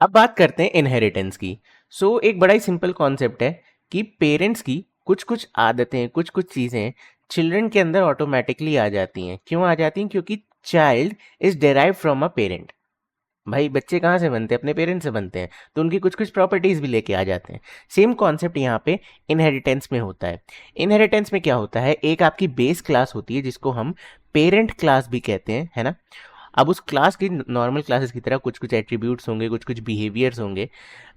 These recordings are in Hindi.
अब बात करते हैं इनहेरिटेंस की। एक बड़ा ही सिंपल कॉन्सेप्ट है कि पेरेंट्स की कुछ कुछ आदतें, कुछ कुछ चीज़ें चिल्ड्रन के अंदर ऑटोमेटिकली आ जाती हैं। क्यों आ जाती हैं? क्योंकि child is derive from a parent. भाई बच्चे कहाँ से बनते हैं? अपने पेरेंट्स से बनते हैं, तो उनकी कुछ कुछ प्रॉपर्टीज भी लेके आ जाते हैं। सेम कॉन्सेप्ट यहाँ पे इनहेरिटेंस में होता है। इनहेरिटेंस में क्या होता है, एक आपकी बेस क्लास होती है जिसको हम पेरेंट क्लास भी कहते हैं, है ना। अब उस क्लास की नॉर्मल क्लासेस की तरह कुछ कुछ एट्रीब्यूट्स होंगे, कुछ कुछ बिहेवियर्स होंगे।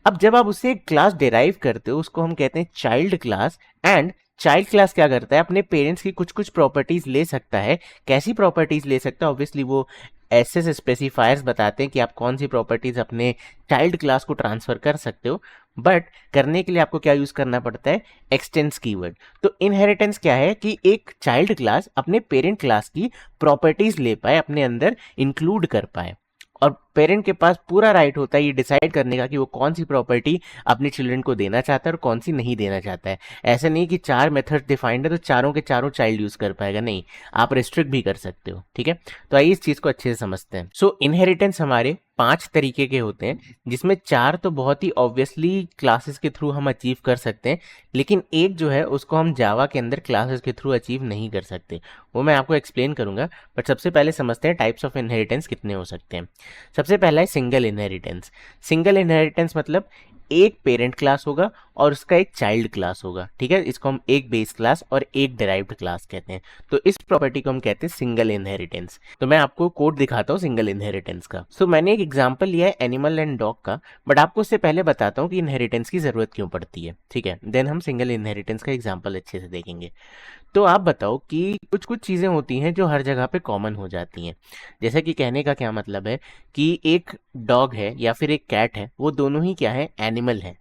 अब जब आप उससे एक क्लास डिराइव करते हो, उसको हम कहते हैं child class. And child class क्या करता है, अपने पेरेंट्स की कुछ कुछ प्रॉपर्टीज ले सकता है। कैसी प्रॉपर्टीज ले सकता है? ऑब्वियसली वो एसएस स्पेसिफायर्स बताते हैं कि आप कौन सी प्रॉपर्टीज अपने चाइल्ड क्लास को ट्रांसफर कर सकते हो। बट करने के लिए आपको क्या यूज करना पड़ता है? Expanse keyword. तो इनहेरिटेंस क्या है कि एक चाइल्ड क्लास अपने पेरेंट क्लास की प्रॉपर्टीज ले पाए, अपने अंदर इंक्लूड कर पाए। और पेरेंट के पास पूरा राइट होता है ये डिसाइड करने का कि वो कौन सी प्रॉपर्टी अपने चिल्ड्रन को देना चाहता है और कौन सी नहीं देना चाहता है। ऐसा नहीं कि 4 मेथड डिफाइंड है तो चारों के चारों चाइल्ड यूज कर पाएगा, नहीं, आप रिस्ट्रिक्ट भी कर सकते हो। ठीक है, तो आइए इस चीज को अच्छे से समझते हैं। इनहेरिटेंस हमारे 5 तरीके के होते हैं, जिसमें 4 तो बहुत ही ऑब्वियसली क्लासेस के थ्रू हम अचीव कर सकते हैं, लेकिन एक जो है उसको हम जावा के अंदर क्लासेस के थ्रू अचीव नहीं कर सकते। वो मैं आपको एक्सप्लेन करूंगा, बट सबसे पहले समझते हैं टाइप्स ऑफ इनहेरिटेंस कितने हो सकते हैं। सबसे पहला है सिंगल इनहेरिटेंस। सिंगल इनहेरिटेंस मतलब एक पेरेंट क्लास होगा और उसका एक चाइल्ड क्लास होगा। ठीक है, इसको हम एक बेस क्लास और एक डिराइव्ड क्लास कहते हैं। तो इस प्रॉपर्टी को हम कहते हैं सिंगल इनहेरिटेंस। तो मैं आपको कोड दिखाता हूँ सिंगल इनहेरिटेंस का। मैंने एक एग्जांपल लिया है एनिमल एंड डॉग का, बट आपको उससे पहले बताता हूँ कि इनहेरिटेंस की जरूरत क्यों पड़ती है। ठीक है, देन हम सिंगल इनहेरिटेंस का एग्जांपल अच्छे से देखेंगे। तो आप बताओ कि कुछ कुछ चीज़ें होती हैं जो हर जगह पे कॉमन हो जाती हैं। जैसे कि कहने का क्या मतलब है कि एक डॉग है या फिर एक कैट है, वो दोनों ही क्या है? एनिमल है।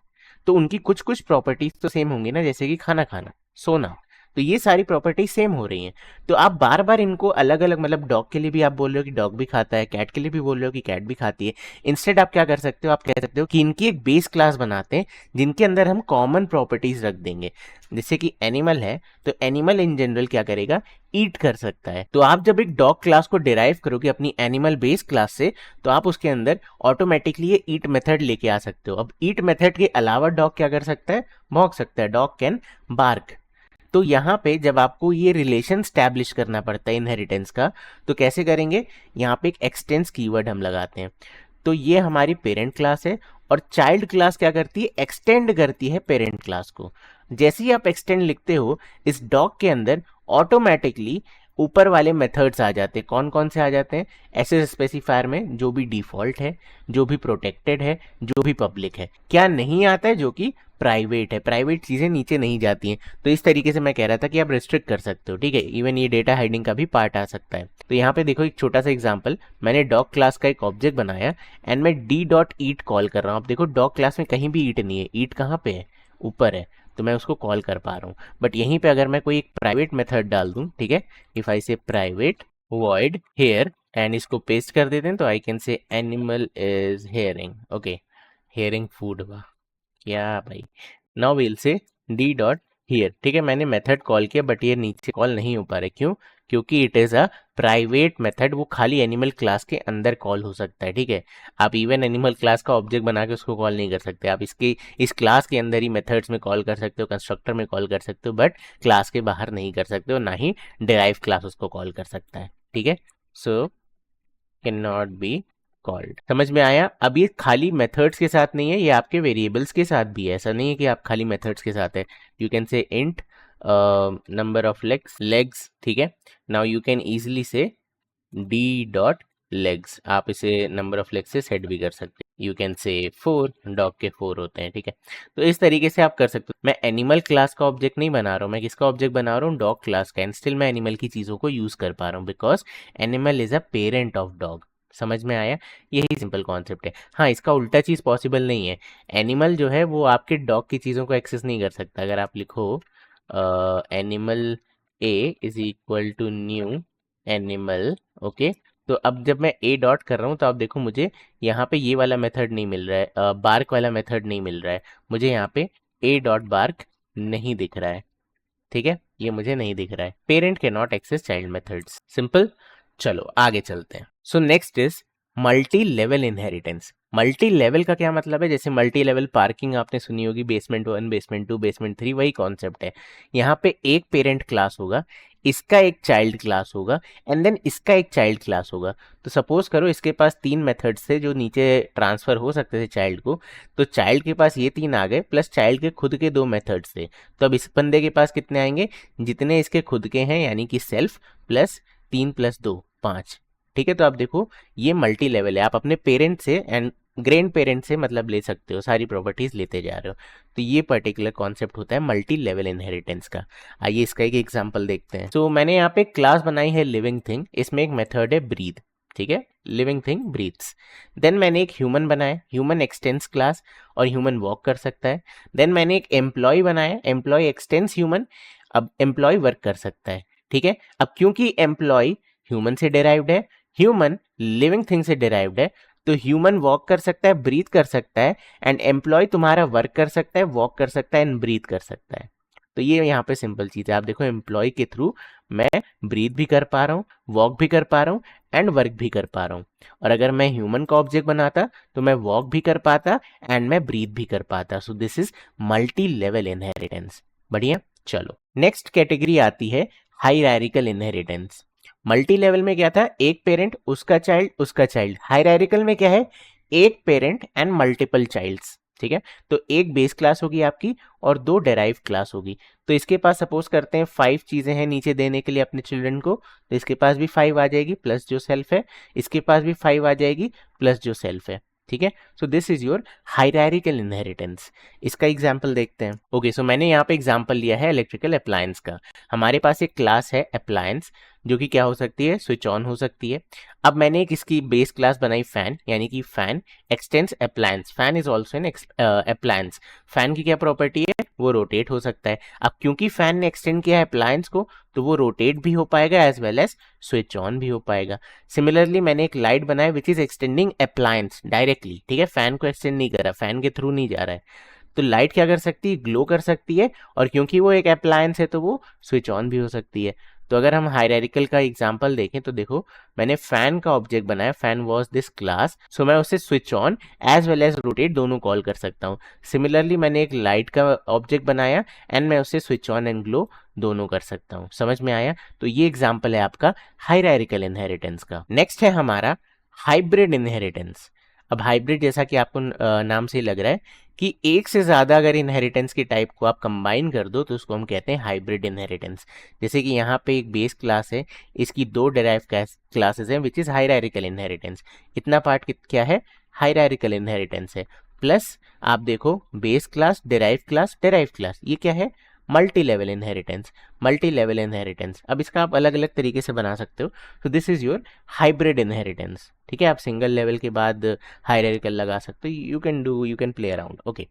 तो उनकी कुछ कुछ प्रॉपर्टीज तो सेम होंगी ना, जैसे कि खाना खाना, सोना। तो ये सारी प्रॉपर्टीज सेम हो रही हैं। तो आप बार बार इनको अलग अलग, मतलब डॉग के लिए भी आप बोल रहे हो कि डॉग भी खाता है, कैट के लिए भी बोल रहे हो कि कैट भी खाती है। इंस्टेड आप क्या कर सकते हो? आप कह सकते हो कि इनकी एक बेस क्लास बनाते हैं जिनके अंदर हम कॉमन प्रॉपर्टीज रख देंगे। जैसे कि एनिमल है, तो एनिमल इन जनरल क्या करेगा? ईट कर सकता है। तो आप जब एक डॉग क्लास को डिराइव करोगे अपनी एनिमल बेस क्लास से, तो आप उसके अंदर ऑटोमेटिकली ये ईट मेथड लेके आ सकते हो। अब ईट मेथड के अलावा डॉग क्या कर सकता है? भौंक सकता है। Dog can bark. तो यहाँ पे जब आपको ये रिलेशन स्टैब्लिश करना पड़ता है इनहेरिटेंस का, तो कैसे करेंगे? यहाँ पे एक एक्सटेंस कीवर्ड हम लगाते हैं। तो ये हमारी पेरेंट क्लास है, और चाइल्ड क्लास क्या करती है? एक्सटेंड करती है पेरेंट क्लास को। जैसे ही आप एक्सटेंड लिखते हो, इस डॉग के अंदर ऑटोमेटिकली ऊपर वाले मेथड्स आ जाते हैं। कौन कौन से आ जाते हैं? एसएस स्पेसिफायर में जो भी डिफॉल्ट है, जो भी प्रोटेक्टेड है, जो भी पब्लिक है। क्या नहीं आता है? जो कि प्राइवेट है। प्राइवेट चीजें नीचे नहीं जाती हैं। तो इस तरीके से मैं कह रहा था कि आप रिस्ट्रिक्ट कर सकते हो। ठीक है, इवन ये डेटा हाइडिंग का भी पार्ट आ सकता है। तो यहाँ पे देखो एक छोटा सा एग्जांपल, मैंने डॉग क्लास का एक ऑब्जेक्ट बनाया एंड मैं डी डॉट ईट कॉल कर रहा हूँ। आप देखो डॉग क्लास में कहीं भी ईट नहीं है। ईट कहाँ पे है? ऊपर है। तो मैं उसको कॉल कर पा रहा हूँ। बट यहीं पे अगर मैं कोई एक प्राइवेट मेथड डाल दूं, ठीक है, इफ आई से प्राइवेट वॉइड हेयर एंड इसको पेस्ट कर देते हैं, तो I can say animal is hearing. Okay, hearing food हुआ क्या भाई? Now will say D dot here. ठीक है, मैंने मेथड कॉल किया, बट ये नीचे कॉल नहीं हो पा रहा है। क्यों? क्योंकि it is a private method. वो खाली एनिमल क्लास के अंदर कॉल हो सकता है। ठीक है, आप इवन एनिमल क्लास का ऑब्जेक्ट बना के उसको कॉल नहीं कर सकते। आप इसके इस क्लास के अंदर ही मेथड्स में कॉल कर सकते हो, कंस्ट्रक्टर में कॉल कर सकते हो, बट क्लास के बाहर नहीं कर सकते हो, ना ही डिराइव क्लास उसको कॉल कर सकता है। ठीक है, so can not be called. समझ में आया? अब ये खाली मेथड्स के साथ नहीं है, ये आपके वेरिएबल्स के साथ भी है। ऐसा नहीं है कि आप खाली मेथड्स के साथ है। You can say int number of legs. ठीक है, नाउ यू कैन इजिली से डी डॉट लेग्स। आप इसे नंबर ऑफ लेग्स से सेट भी कर सकते हैं। यू कैन से 4, डॉग के 4 होते हैं। ठीक है, तो इस तरीके से आप कर सकते हो। मैं एनिमल क्लास का ऑब्जेक्ट नहीं बना रहा हूँ, मैं किसका ऑब्जेक्ट बना रहा हूँ? डॉग क्लास का। एंड स्टिल मैं एनिमल की चीज़ों को यूज़ कर पा रहा हूँ, because animal is a parent of dog. समझ में आया? यही सिंपल कॉन्सेप्ट है। हाँ, इसका उल्टा चीज़ पॉसिबल नहीं है। एनिमल जो है वो आपके डॉग की चीज़ों को एक्सेस नहीं कर सकता। अगर आप लिखो animal a is equal to new animal, okay, तो अब जब मैं ए डॉट कर रहा हूँ, तो आप देखो मुझे यहाँ पे ये वाला मेथड नहीं मिल रहा है, बार्क वाला मेथड नहीं मिल रहा है। मुझे यहाँ पे ए डॉट बार्क नहीं दिख रहा है। ठीक है, ये मुझे नहीं दिख रहा है। पेरेंट के not access child methods. Simple. चलो आगे चलते हैं। Next is multi level inheritance. Multi level का क्या मतलब है? जैसे मल्टी लेवल पार्किंग आपने सुनी होगी, बेसमेंट 1, बेसमेंट 2, बेसमेंट 3, वही कॉन्सेप्ट है। यहाँ पे एक पेरेंट क्लास होगा, इसका एक चाइल्ड क्लास होगा, एंड देन इसका एक चाइल्ड क्लास होगा। तो सपोज करो इसके पास 3 मेथड्स थे जो नीचे ट्रांसफर हो सकते थे चाइल्ड को, तो चाइल्ड के पास ये 3 आ गए, प्लस चाइल्ड के खुद के 2 मेथड्स थे। तो अब इस बंदे के पास कितने आएंगे? जितने इसके खुद के हैं, यानी कि सेल्फ प्लस 3 प्लस 2, 5। ठीक है, तो आप देखो ये मल्टी लेवल है। आप अपने पेरेंट से एंड ग्रैंड पेरेंट से मतलब ले सकते हो, सारी प्रॉपर्टीज लेते जा रहे हो। तो ये पर्टिकुलर कॉन्सेप्ट होता है मल्टी लेवल इनहेरिटेंस का। आइए इसका एक एग्जांपल देखते हैं। तो मैंने यहाँ पे एक क्लास बनाई है लिविंग थिंग, इसमें एक मेथड है ब्रीथ। ठीक है, लिविंग थिंग ब्रीथ्स। देन मैंने एक ह्यूमन बनाया, ह्यूमन एक्सटेंस क्लास, और ह्यूमन वॉक कर सकता है। देन मैंने एक एम्प्लॉय बनाया, एम्प्लॉय एक्सटेंस ह्यूमन, अब एम्प्लॉय वर्क कर सकता है। ठीक है, अब क्योंकि एम्प्लॉय ह्यूमन से डिराइव्ड है, ह्यूमन लिविंग थिंग से डिराइव्ड है, तो ह्यूमन वॉक कर सकता है, ब्रीथ कर सकता है, एंड एम्प्लॉय तुम्हारा वर्क कर सकता है, वॉक कर सकता है, एंड ब्रीथ कर सकता है। तो ये यहाँ पे सिंपल चीज है। आप देखो एम्प्लॉय के थ्रू मैं ब्रीथ भी कर पा रहा हूँ, वॉक भी कर पा रहा हूँ, एंड वर्क भी कर पा रहा हूँ। और अगर मैं ह्यूमन का ऑब्जेक्ट बनाता तो मैं वॉक भी कर पाता एंड मैं ब्रीथ भी कर पाता। So this is multi level inheritance. बढ़िया, चलो नेक्स्ट कैटेगरी आती है हायरार्किकल इनहेरिटेंस। मल्टी लेवल में क्या था? एक पेरेंट, उसका चाइल्ड, उसका चाइल्ड। हायरार्किकल में क्या है? एक पेरेंट एंड मल्टीपल चाइल्ड्स। ठीक है, तो एक बेस क्लास होगी आपकी और 2 डेराइव क्लास होगी। तो इसके पास सपोज करते हैं 5 चीजें हैं नीचे देने के लिए अपने चिल्ड्रन को, तो इसके पास भी 5 आ जाएगी प्लस जो सेल्फ है, इसके पास भी 5 आ जाएगी प्लस जो सेल्फ है। ठीक है, so this is your hierarchical inheritance. इसका एग्जांपल देखते हैं। ओके, सो मैंने यहाँ पे एग्जांपल लिया है इलेक्ट्रिकल अप्लायंस का। हमारे पास एक क्लास है अप्लायंस, जो कि क्या हो सकती है? स्विच ऑन हो सकती है। अब मैंने एक इसकी बेस क्लास बनाई फैन, यानी कि fan x tends appliance. Fan is also an appliance. Fan की क्या प्रॉपर्टी है? वो रोटेट हो सकता है। अब क्योंकि फैन ने एक्सटेंड किया है अप्लायंस को, तो वो रोटेट भी हो पाएगा as well as switch on भी हो पाएगा। सिमिलरली मैंने एक लाइट बनाया which is extending appliance directly. ठीक है, फैन को एक्सटेंड नहीं कर रहा, फैन के थ्रू नहीं जा रहा है। तो लाइट क्या कर सकती है? ग्लो कर सकती है, और क्योंकि वो एक अप्लायंस है तो वो स्विच ऑन भी हो सकती है। तो अगर हम हायरार्किकल का एग्जांपल देखें तो देखो मैंने फैन का ऑब्जेक्ट बनाया, fan was this class, so मैं उसे switch on as well as rotate दोनों कॉल कर सकता हूँ। सिमिलरली मैंने एक लाइट का ऑब्जेक्ट बनाया एंड मैं उसे स्विच ऑन एंड ग्लो दोनों कर सकता हूँ। समझ में आया? तो ये एग्जाम्पल है आपका हायरार्किकल इनहेरिटेंस का। नेक्स्ट है हमारा हाइब्रिड इनहेरिटेंस। अब हाइब्रिड जैसा कि आपको नाम से ही लग रहा है कि एक से ज्यादा अगर इनहेरिटेंस की टाइप को आप कंबाइन कर दो तो उसको हम कहते हैं हाइब्रिड इनहेरिटेंस। जैसे कि यहाँ पे एक बेस क्लास है, इसकी 2 डेराइव क्लासेस हैं विच इज हायरार्किकल इनहेरिटेंस। इतना पार्ट क्या है? हायरार्किकल इनहेरिटेंस है। प्लस आप देखो बेस क्लास, डेराइव क्लास, ये क्या है? Multi level inheritance. Multi level inheritance, अब इसका आप अलग अलग तरीके से बना सकते हो। तो this is your hybrid inheritance. ठीक है, आप सिंगल लेवल के बाद हायरार्किकल लगा सकते हो। You can play around. Okay,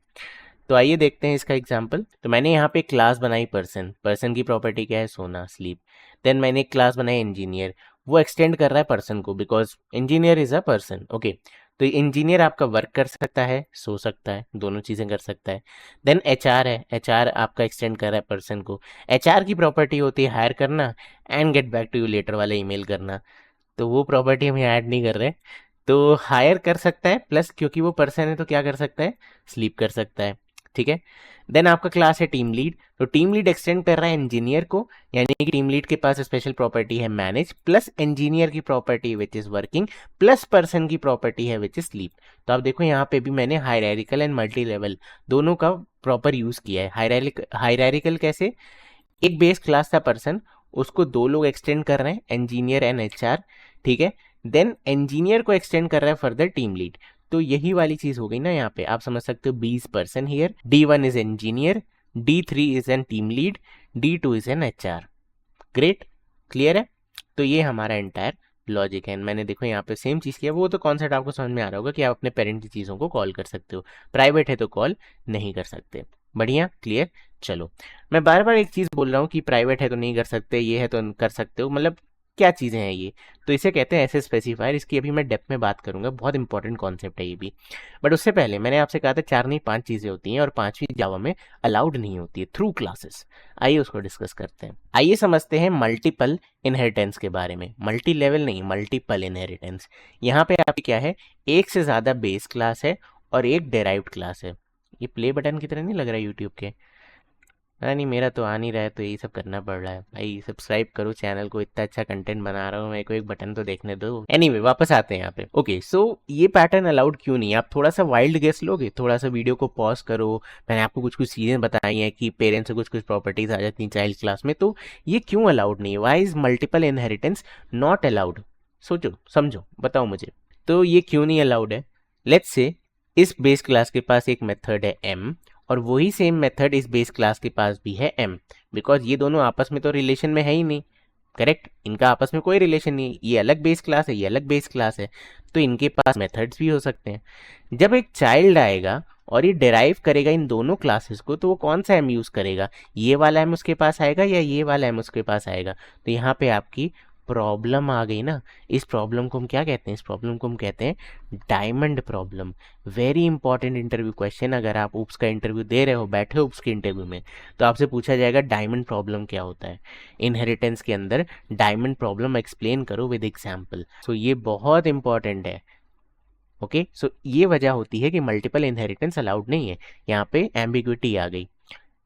तो आइए देखते हैं इसका एग्जांपल। तो मैंने यहाँ पे क्लास बनाई पर्सन। पर्सन की प्रॉपर्टी क्या है? सोना, स्लीप। देन मैंने एक क्लास बनाई इंजीनियर, वो एक्सटेंड कर रहा है पर्सन को because engineer is a person. Okay, तो इंजीनियर आपका वर्क कर सकता है, सो सकता है, दोनों चीजें कर सकता है। देन एचआर है, एचआर आपका एक्सटेंड कर रहा है पर्सन को। एचआर की प्रॉपर्टी होती है हायर करना and get back to you later वाला ईमेल करना, तो वो प्रॉपर्टी हम ऐड नहीं कर रहे। तो हायर कर सकता है, प्लस क्योंकि वो पर्सन है तो क्या कर सकता है? स्लीप कर सकता है। ठीक है, देन आपका क्लास है टीम लीड। तो टीम लीड एक्सटेंड कर रहा है इंजीनियर को, यानी कि टीम लीड के पास स्पेशल प्रॉपर्टी है मैनेज, प्लस इंजीनियर की property which is working, plus person की प्रॉपर्टी है विच इज स्लीप। तो आप देखो यहाँ पे भी मैंने हायरार्किकल एंड मल्टी लेवल दोनों का प्रॉपर यूज किया है। हायरार्किकल कैसे? एक बेस क्लास था पर्सन, उसको 2 लोग एक्सटेंड कर रहे हैं, इंजीनियर एंड एचआर। ठीक है, देन इंजीनियर को एक्सटेंड कर रहा है फर्दर टीम लीड। तो यही वाली चीज हो गई ना, यहाँ पे आप समझ सकते हो 20 person here, D1 is engineer, D3 is an team lead, D2 is an HR. Great, clear है? तो ये हमारा एंटायर लॉजिक है। मैंने देखो यहाँ पे सेम चीज किया। वो तो कॉन्सेप्ट आपको समझ में आ रहा होगा कि आप अपने पेरेंट की चीजों को कॉल कर सकते हो, प्राइवेट है तो कॉल नहीं कर सकते। बढ़िया, क्लियर। चलो, मैं बार बार एक चीज बोल रहा हूँ कि प्राइवेट है तो नहीं कर सकते, ये है तो कर सकते हो, मतलब क्या चीज़ें हैं ये, तो इसे कहते हैं ऐसे स्पेसिफायर। इसकी अभी मैं डेप्थ में बात करूंगा, बहुत इंपॉर्टेंट कॉन्सेप्ट है ये भी। बट उससे पहले मैंने आपसे कहा था 4 नहीं 5 चीज़ें होती हैं और 5वीं जावा में अलाउड नहीं होती है, थ्रू क्लासेस। आइए उसको डिस्कस करते हैं। आइए समझते हैं मल्टीपल इनहेरिटेंस के बारे में। मल्टी लेवल नहीं, मल्टीपल इनहेरिटेंस। यहाँ पे आपकी क्या है, एक से ज़्यादा बेस क्लास है और एक डेराइव्ड क्लास है। ये प्ले बटन की तरह नहीं लग रहा है यूट्यूब के? नहीं, मेरा तो आ नहीं रहा है, तो यही सब करना पड़ रहा है भाई। सब्सक्राइब करो चैनल को, इतना अच्छा कंटेंट बना रहा हूँ, मेरे को एक बटन तो देखने दो। एनीवे वापस आते हैं यहाँ पे। ओके, सो ये पैटर्न अलाउड क्यों नहीं है? आप थोड़ा सा वाइल्ड गेस लोगे, थोड़ा सा वीडियो को पॉज करो। मैंने आपको कुछ कुछ चीज़ें बताई हैं कि पेरेंट्स से कुछ कुछ प्रॉपर्टीज आ जाती हैं चाइल्ड क्लास में, तो ये क्यों अलाउड नहीं है? Why is multiple inheritance not allowed? सोचो समझो, बताओ मुझे। तो ये क्यों नहीं अलाउड है? लेट्स से इस बेस क्लास के पास एक मेथड है m, और वही सेम मेथड इस बेस क्लास के पास भी है m, बिकॉज ये दोनों आपस में तो रिलेशन में है ही नहीं। करेक्ट, इनका आपस में कोई रिलेशन नहीं है, ये अलग बेस क्लास है, ये अलग बेस क्लास है, तो इनके पास मेथड्स भी हो सकते हैं। जब एक चाइल्ड आएगा और ये डिराइव करेगा इन दोनों क्लासेस को, तो वो कौन सा एम यूज़ करेगा? ये वाला एम उसके पास आएगा या ये वाला एम उसके पास आएगा? तो यहाँ पे आपकी प्रॉब्लम आ गई ना। इस प्रॉब्लम को हम क्या कहते हैं? इस प्रॉब्लम को हम कहते हैं diamond problem. Very important interview question. अगर आप UPS का इंटरव्यू दे रहे हो, बैठे हो UPS के इंटरव्यू में, तो आपसे पूछा जाएगा डायमंड प्रॉब्लम क्या होता है। इनहेरिटेंस के अंदर डायमंड प्रॉब्लम एक्सप्लेन करो विद एग्जाम्पल। सो ये बहुत इंपॉर्टेंट है। ओके, सो ये वजह होती है कि मल्टीपल इनहेरिटेंस अलाउड नहीं है। यहाँ पे एम्बिग्विटी आ गई।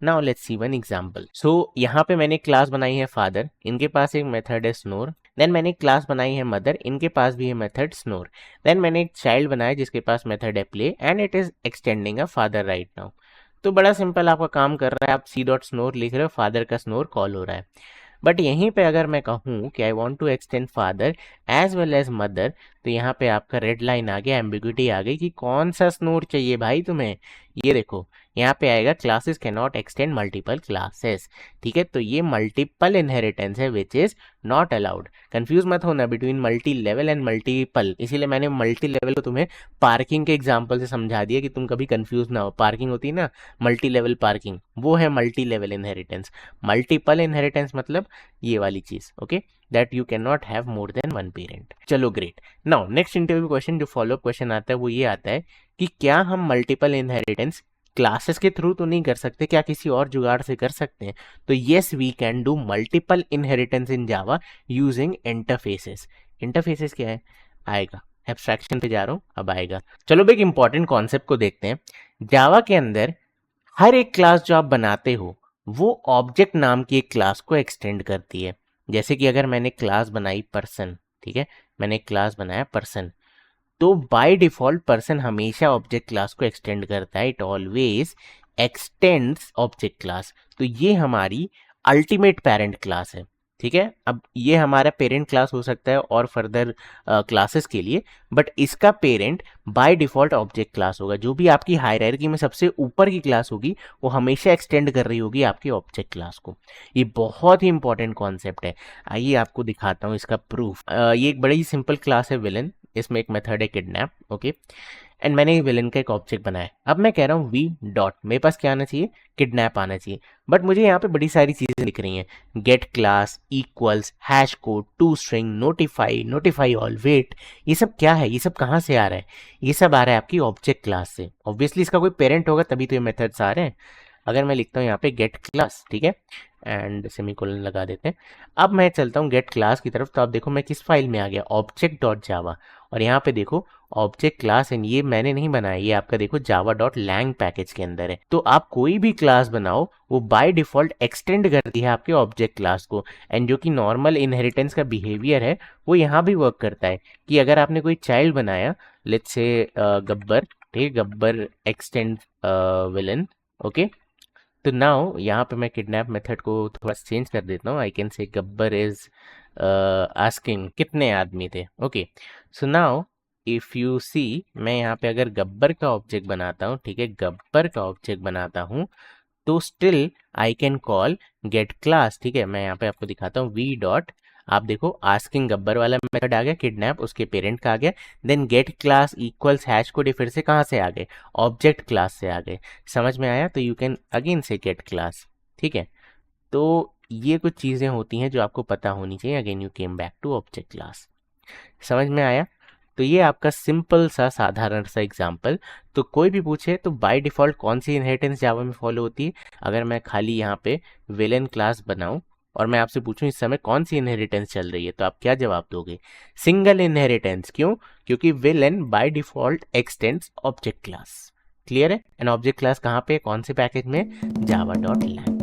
Now let's see one example. So यहाँ पे मैंने क्लास बनाई है फादर, इनके पास एक मेथड है स्नोर। देन मैंने एक क्लास बनाई है मदर, इनके पास भी है मेथड स्नोर। देन मैंने एक चाइल्ड बनाया जिसके पास मेथड है play and it is extending a father right now. तो बड़ा सिंपल आपका काम कर रहा है, आप सी डॉट स्नोर लिख रहे हो, फादर का स्नोर कॉल हो रहा है। बट यहीं पे अगर मैं कहूँ कि I want to extend father as well as mother, तो यहाँ पे आपका रेड लाइन आ गया, एम्बिग्विटी आ गई कि कौन सा स्नोर चाहिए भाई तुम्हें। ये देखो यहाँ पे आएगा classes can not extend multiple classes. ठीक है, तो ये मल्टीपल इनहेरिटेंस है which is not allowed. Confuse मत होना between multi level and multiple, इसीलिए मैंने मल्टी लेवल को तुम्हें पार्किंग के एग्जाम्पल से समझा दिया कि तुम कभी कंफ्यूज ना हो। पार्किंग होती है ना, मल्टी लेवल पार्किंग, वो है multi level inheritance. Multiple inheritance मतलब ये वाली चीज। Okay, that you can not have more than one parent. चलो great. Now next interview question, जो फॉलोअप क्वेश्चन आता है वो ये आता है कि क्या हम मल्टीपल इनहेरिटेंस क्लासेस के थ्रू तो नहीं कर सकते, क्या किसी और जुगाड़ से कर सकते हैं? तो yes we can do multiple inheritance in Java using interfaces. Interfaces क्या है? आएगा, एब्स्ट्रैक्शन पे जा रहा हूं, अब आएगा। चलो एक इंपॉर्टेंट कॉन्सेप्ट को देखते हैं। जावा के अंदर हर एक क्लास जो आप बनाते हो वो ऑब्जेक्ट नाम की एक क्लास को एक्सटेंड करती है। जैसे कि अगर मैंने क्लास बनाई पर्सन, ठीक है, मैंने एक क्लास बनाया पर्सन, तो बाय डिफॉल्ट पर्सन हमेशा ऑब्जेक्ट क्लास को एक्सटेंड करता है। It always x tends object class. तो ये हमारी अल्टीमेट पेरेंट क्लास है। ठीक है, अब ये हमारा पेरेंट क्लास हो सकता है और फर्दर क्लासेस के लिए, बट इसका parent by default object class होगा। जो भी आपकी हायरार्की में सबसे ऊपर की क्लास होगी वो हमेशा एक्सटेंड कर रही होगी आपके ऑब्जेक्ट क्लास को। ये बहुत ही इंपॉर्टेंट कॉन्सेप्ट है। आइए आपको दिखाता हूँ इसका प्रूफ। ये एक बड़ी ही सिंपल क्लास है विलन, इसमें एक मेथड है किडनैप। ओके, एंड मैंने विलन का एक ऑब्जेक्ट बनाया। अब मैं कह रहा हूँ वी डॉट, मेरे पास क्या आना चाहिए? किडनैप आना चाहिए। बट मुझे यहाँ पे बड़ी सारी चीजें दिख रही हैं, get class, equals, hash code, to string, notify, notify all, wait. ये सब क्या है? ये सब कहाँ से आ रहा है? ये सब आ रहा है आपकी ऑब्जेक्ट क्लास से। ऑब्वियसली इसका कोई पेरेंट होगा तभी तो ये मेथड्स आ रहे हैं। अगर मैं लिखता हूँ यहाँ पे गेट क्लास, ठीक है, एंड सेमीकोलन लगा देते हैं। अब मैं चलता हूँ गेट क्लास की तरफ, तो आप देखो मैं किस फाइल में आ गया, ऑब्जेक्ट डॉट जावा। और यहाँ पे देखो ऑब्जेक्ट क्लास एंड ये मैंने नहीं बनाया, ये आपका देखो जावा डॉट लैंग पैकेज के अंदर है। तो आप कोई भी क्लास बनाओ वो बाय डिफॉल्ट एक्सटेंड करती है आपके ऑब्जेक्ट क्लास को। एंड जो कि नॉर्मल इनहेरिटेंस का बिहेवियर है वो यहाँ भी वर्क करता है कि अगर आपने कोई चाइल्ड बनाया, लेट्स से गब्बर, ठीक है, गब्बर एक्सटेंड विलन। ओके, तो नाउ यहाँ पे मैं किडनैप मेथड को थोड़ा चेंज कर देता हूँ। I can say Gabbar is asking कितने आदमी थे। Okay, so now if you see, मैं यहाँ पे अगर गब्बर का ऑब्जेक्ट बनाता हूँ, ठीक है, गब्बर का ऑब्जेक्ट बनाता हूँ, तो still I can call gate class. ठीक है, मैं यहाँ पे आपको दिखाता हूँ वी डॉट, आप देखो आस्किंग गब्बर वाला मेथड आ गया, किडनैप उसके पेरेंट का आ गया, then get class equals hash code फिर से कहाँ से आ गए? ऑब्जेक्ट क्लास से आ गए। समझ में आया? तो यू कैन अगेन से गेट क्लास। ठीक है, तो ये कुछ चीज़ें होती हैं जो आपको पता होनी चाहिए। Again you came back to object class. समझ में आया? तो ये आपका सिंपल सा साधारण सा एग्जांपल। तो कोई भी पूछे तो बाय डिफ़ॉल्ट कौन सी इनहेरिटेंस जावा में फॉलो होती है, अगर मैं खाली यहाँ पे विलेन क्लास बनाऊं और मैं आपसे पूछूं इस समय कौन सी इनहेरिटेंस चल रही है, तो आप क्या जवाब दोगे? Single inheritance. क्यों? क्योंकि villain by default x tends object class. Clear है? एंड ऑब्जेक्ट क्लास कहाँ पे, कौन से पैकेज में? java.lang।